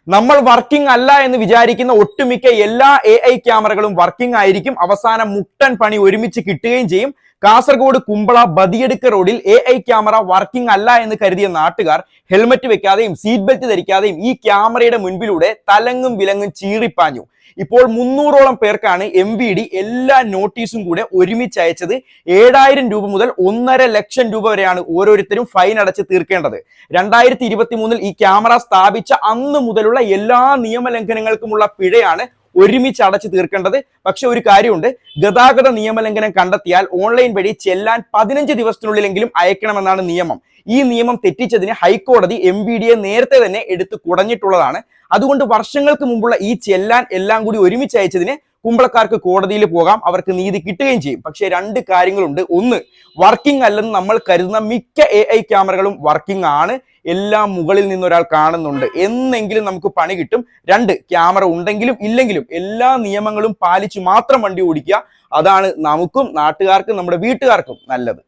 നമ്മൾ വർക്കിംഗ് അല്ല എന്ന് വിചാരിക്കുന്ന ഒട്ടുമിക്ക എല്ലാ AI ക്യാമറകളും വർക്കിംഗ് ആയിരിക്കും. അവസാനം മുട്ടൻ പണി ഒരുമിച്ച് കിട്ടുകയും ചെയ്യും. കാസർഗോഡ് കുമ്പള ബദിയടുക്ക റോഡിൽ AI ക്യാമറ വർക്കിംഗ് അല്ല എന്ന് കരുതിയ നാട്ടുകാർ ഹെൽമറ്റ് വെക്കാതെയും സീറ്റ് ബെൽറ്റ് ധരിക്കാതെയും ഈ ക്യാമറയുടെ മുൻപിലൂടെ തലങ്ങും വിലങ്ങും ചീറിപ്പാഞ്ഞു. ഇപ്പോൾ 300ഓളം പേർക്കാണ് MVD എല്ലാ നോട്ടീസും കൂടെ ഒരുമിച്ച് അയച്ചത്. 7000 രൂപ മുതൽ 1.5 ലക്ഷം രൂപ വരെയാണ് ഓരോരുത്തരും ഫൈൻ അടച്ച് തീർക്കേണ്ടത്. 2023 ഈ ക്യാമറ സ്ഥാപിച്ച അന്ന് മുതലുള്ള എല്ലാ നിയമലംഘനങ്ങൾക്കുമുള്ള പിഴയാണ് ഒരുമിച്ച് അടച്ചു തീർക്കേണ്ടത്. പക്ഷെ ഒരു കാര്യമുണ്ട്, ഗതാഗത നിയമലംഘനം കണ്ടെത്തിയാൽ ഓൺലൈൻ വഴി ചെല്ലാൻ 15 ദിവസത്തിനുള്ളിലെങ്കിലും അയക്കണമെന്നാണ് നിയമം. ഈ നിയമം തെറ്റിച്ചതിന് ഹൈക്കോടതി MVDയെ നേരത്തെ തന്നെ എടുത്തു കുടഞ്ഞിട്ടുള്ളതാണ്. അതുകൊണ്ട് വർഷങ്ങൾക്ക് മുമ്പുള്ള ഈ ചെല്ലാൻ എല്ലാം കൂടി ഒരുമിച്ച് അയച്ചതിന് കുമ്പളക്കാർക്ക് കോടതിയിൽ പോകാം, അവർക്ക് നീതി കിട്ടുകയും ചെയ്യും. പക്ഷേ 2 കാര്യങ്ങളുണ്ട്. ഒന്ന്, വർക്കിംഗ് അല്ലെന്ന് നമ്മൾ കരുതുന്ന മിക്ക AI ക്യാമറകളും വർക്കിംഗ് ആണ്. എല്ലാം മുകളിൽ നിന്ന് ഒരാൾ കാണുന്നുണ്ട്, എന്നെങ്കിലും നമുക്ക് പണി കിട്ടും. 2, ക്യാമറ ഉണ്ടെങ്കിലും ഇല്ലെങ്കിലും എല്ലാ നിയമങ്ങളും പാലിച്ച് മാത്രം വണ്ടി ഓടിക്കുക. അതാണ് നമുക്കും നാട്ടുകാർക്കും നമ്മുടെ വീട്ടുകാർക്കും നല്ലത്.